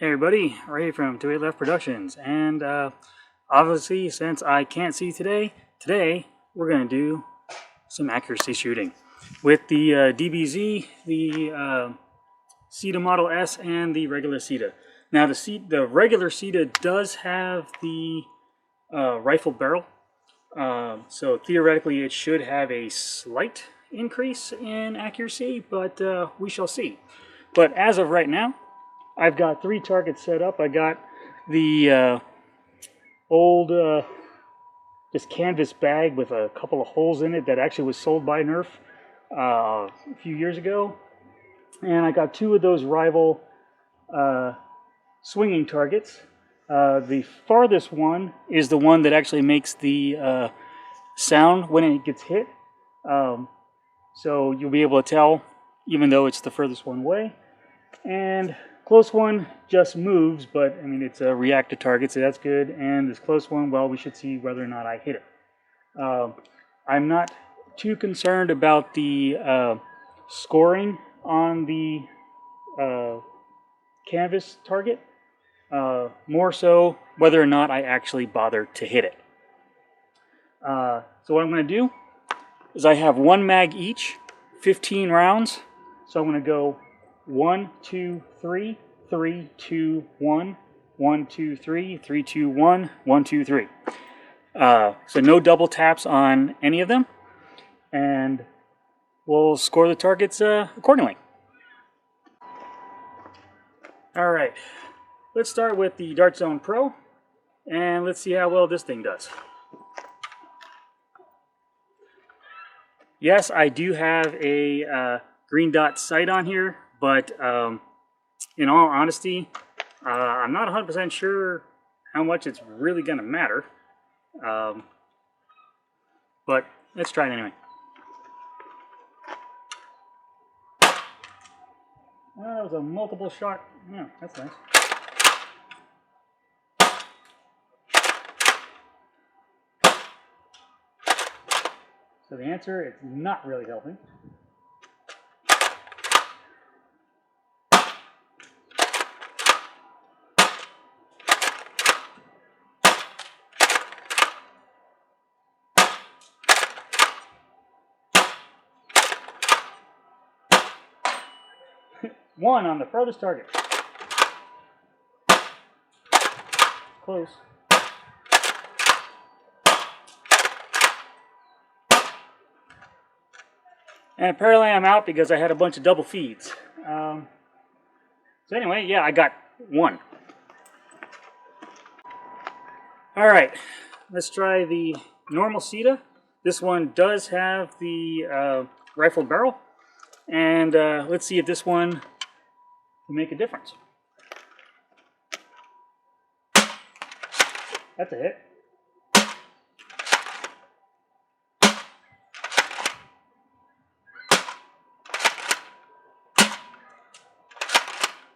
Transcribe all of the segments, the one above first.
Hey everybody, Ray from 28 Left Productions, and obviously since I can't see today we're going to do some accuracy shooting with the DBZ, the Ceda Model S, and the Regular Ceda. Now the Regular Ceda does have the rifle barrel, so theoretically it should have a slight increase in accuracy, but we shall see. But as of right now, I've got 3 targets set up. I got the old just canvas bag with a couple of holes in it that actually was sold by Nerf a few years ago. And I got 2 of those rival swinging targets. The farthest one is the one that actually makes the sound when it gets hit. So you'll be able to tell even though it's the furthest one away. And close one just moves, but I mean it's a reactive target, so that's good. And this close one, well, we should see whether or not I hit it. I'm not too concerned about the scoring on the canvas target, more so whether or not I actually bother to hit it. So what I'm going to do is I have 1 mag each, 15 rounds, so I'm going to go 1, 2, 3, 3, 2, 1, 1, 2, 3, 3, 2, 1, 1, 2, 3. So no double taps on any of them, and we'll score the targets accordingly. All right, let's start with the Dart Zone Pro, and let's see how well this thing does. Yes, I do have a green dot sight on here, but in all honesty, I'm not 100% sure how much it's really going to matter. But let's try it anyway. Well, that was a multiple shot. Yeah, that's nice. So the answer, it's not really helping. One on the furthest target. Close. And apparently I'm out because I had a bunch of double feeds. So anyway, yeah, I got 1. All right, let's try the normal Ceda. This one does have the rifle barrel. And let's see if this one will make a difference. That's a hit.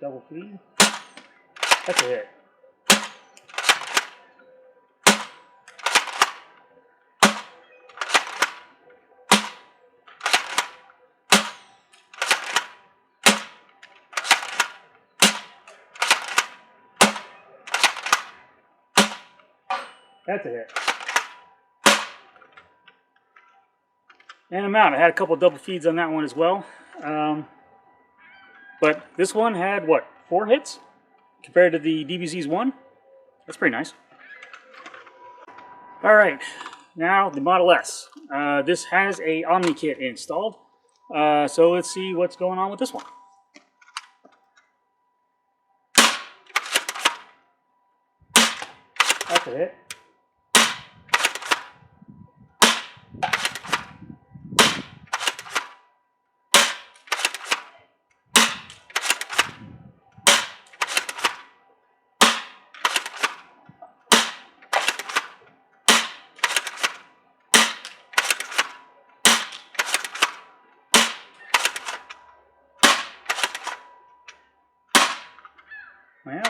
Double feed. That's a hit. That's a hit. And I'm out. I had a couple double feeds on that one as well. But this one had, what, 4 hits? Compared to the DBZ's 1? That's pretty nice. Alright, now the Model S. This has a Omni kit installed. So let's see what's going on with this one. That's a hit. Well,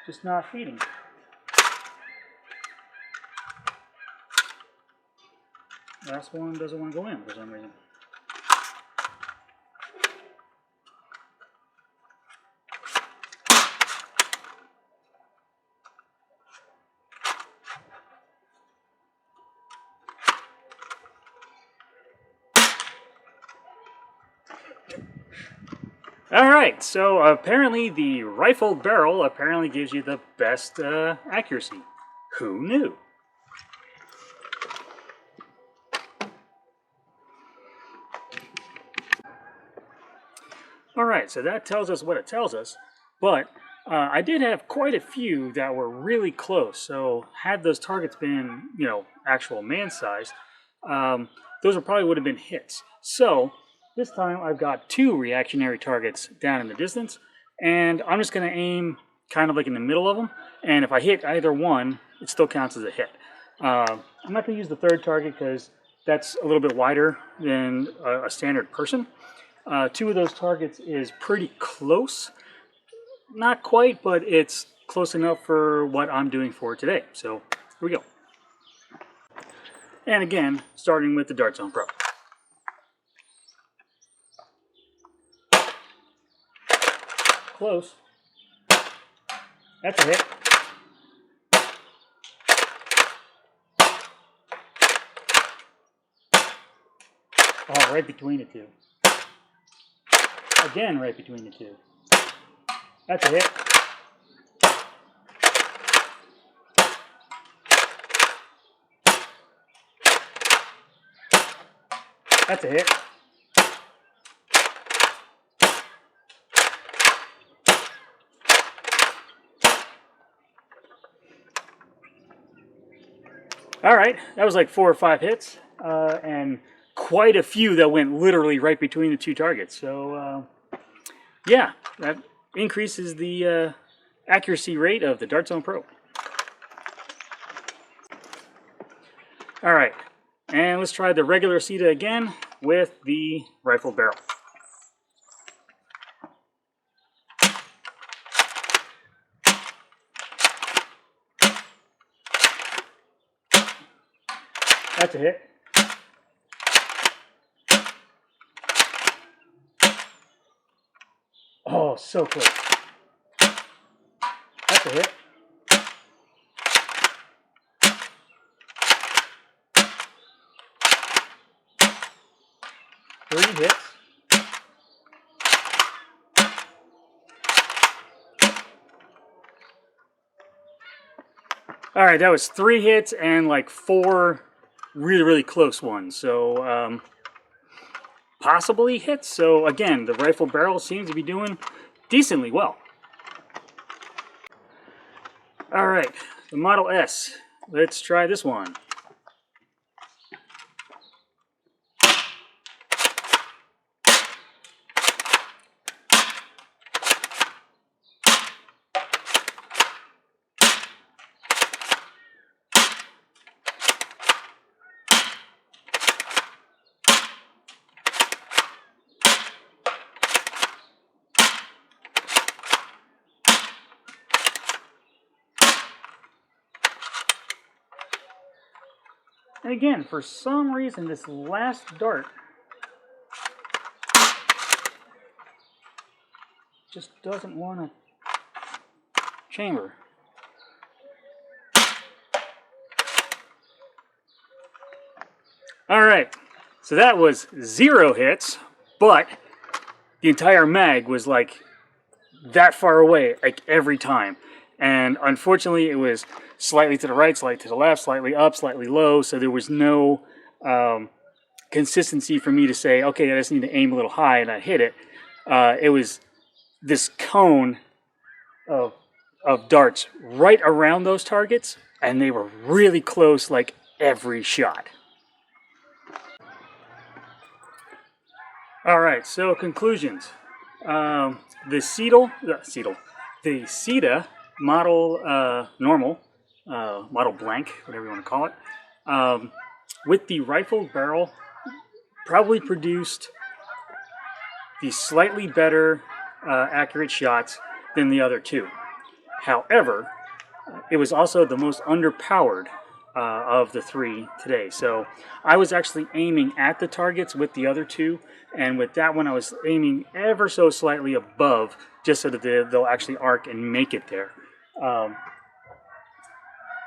just not feeding. Last one doesn't want to go in for some reason. Alright, so apparently the rifled barrel apparently gives you the best accuracy. Who knew? Alright, so that tells us what it tells us, but I did have quite a few that were really close, so had those targets been, actual man size, those probably would have been hits. So this time I've got 2 reactionary targets down in the distance, and I'm just going to aim kind of like in the middle of them, and if I hit either one, it still counts as a hit. I'm not going to use the 3rd target because that's a little bit wider than a standard person. 2 of those targets is pretty close. Not quite, but it's close enough for what I'm doing for today. So here we go. And again, starting with the Dart Zone Pro. Close. That's a hit. Oh, right between the 2. Again, right between the 2. That's a hit. That's a hit. Alright, that was like 4 or 5 hits, and quite a few that went literally right between the 2 targets. So, yeah, that increases the accuracy rate of the Dart Zone Pro. Alright, and let's try the regular Ceda again with the rifled barrel. That's a hit. Oh, so close. That's a hit. Three hits. All right, that was 3 hits and like 4 really, really close ones. So possibly hits. So again, the rifle barrel seems to be doing decently well. All right, the Model S. Let's try this one. And again, for some reason, this last dart just doesn't want to chamber. All right, so that was 0 hits, but the entire mag was like that far away, like every time. And unfortunately, it was slightly to the right, slightly to the left, slightly up, slightly low, so there was no consistency for me to say, okay, I just need to aim a little high and I hit it. It was this cone of darts right around those targets, and they were really close like every shot. All right, so conclusions. The Ceda model normal, model blank, whatever you want to call it, with the rifled barrel, probably produced the slightly better accurate shots than the other 2. However, it was also the most underpowered of the 3 today. So I was actually aiming at the targets with the other 2, and with that one I was aiming ever so slightly above, just so that they'll actually arc and make it there.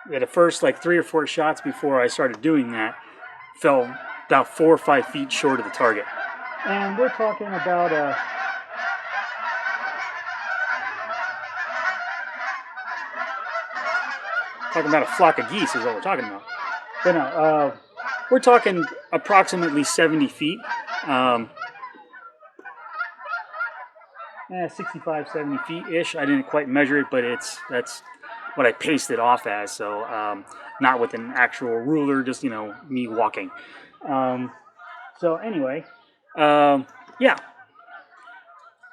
The first like 3 or 4 shots before I started doing that fell about 4 or 5 feet short of the target. And we're talking about Talking about a flock of geese is what we're talking about. But no, we're talking approximately 70 feet. 65, 70 feet-ish. I didn't quite measure it, but that's what I paced it off as. So not with an actual ruler, just, me walking. So anyway, yeah.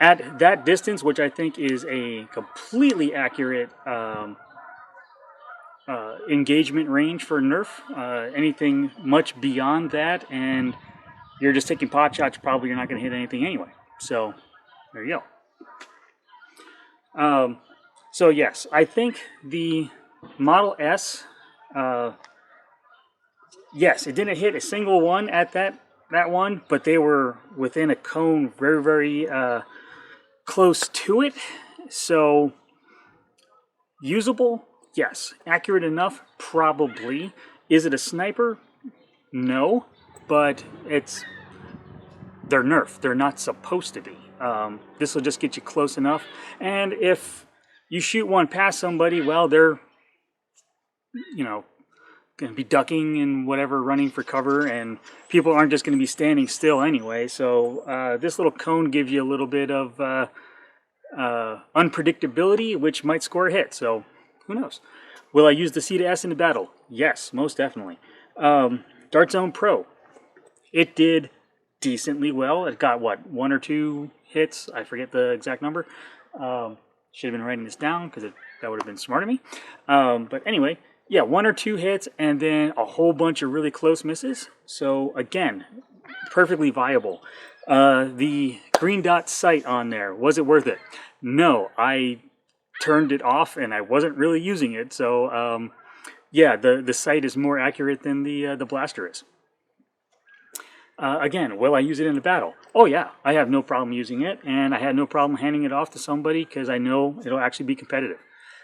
At that distance, which I think is a completely accurate engagement range for Nerf, anything much beyond that, and you're just taking pot shots, probably you're not going to hit anything anyway. So there you go. So yes, I think the Model S, yes, it didn't hit a single one at that one, but they were within a cone very, very close to it. So usable, yes. Accurate enough, probably. Is it a sniper? No, but they're Nerf. They're not supposed to be. This will just get you close enough. And if you shoot one past somebody, well, they're, going to be ducking and whatever, running for cover, and people aren't just going to be standing still anyway. So this little cone gives you a little bit of unpredictability, which might score a hit. So who knows? Will I use the Ceda S in the battle? Yes, most definitely. Dart Zone Pro. It did decently well. It got, what, 1 or 2 hits? I forget the exact number. Should have been writing this down because that would have been smart of me. But anyway, yeah, 1 or 2 hits and then a whole bunch of really close misses. So again, perfectly viable. The green dot sight on there, was it worth it? No, I turned it off and I wasn't really using it. So yeah, the sight is more accurate than the blaster is. Again, will I use it in a battle? Oh yeah, I have no problem using it, and I had no problem handing it off to somebody because I know it'll actually be competitive.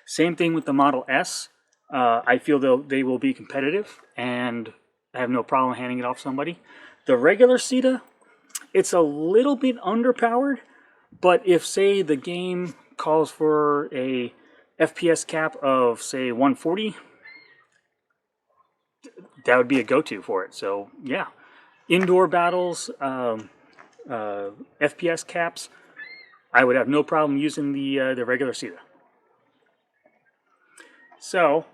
Same thing with the Model S. I feel they will be competitive, and I have no problem handing it off to somebody. The regular Ceda, it's a little bit underpowered, but if, say, the game calls for a FPS cap of, say, 140, that would be a go-to for it. So, yeah. Indoor battles, FPS caps, I would have no problem using the regular Ceda. So,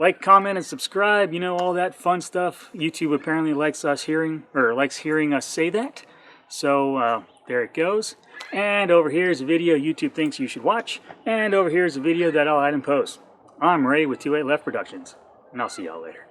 like, comment, and subscribe. All that fun stuff. YouTube apparently likes hearing us say that. So there it goes. And over here is a video YouTube thinks you should watch. And over here is a video that I'll add and post. I'm Ray with 28 Left Productions, and I'll see y'all later.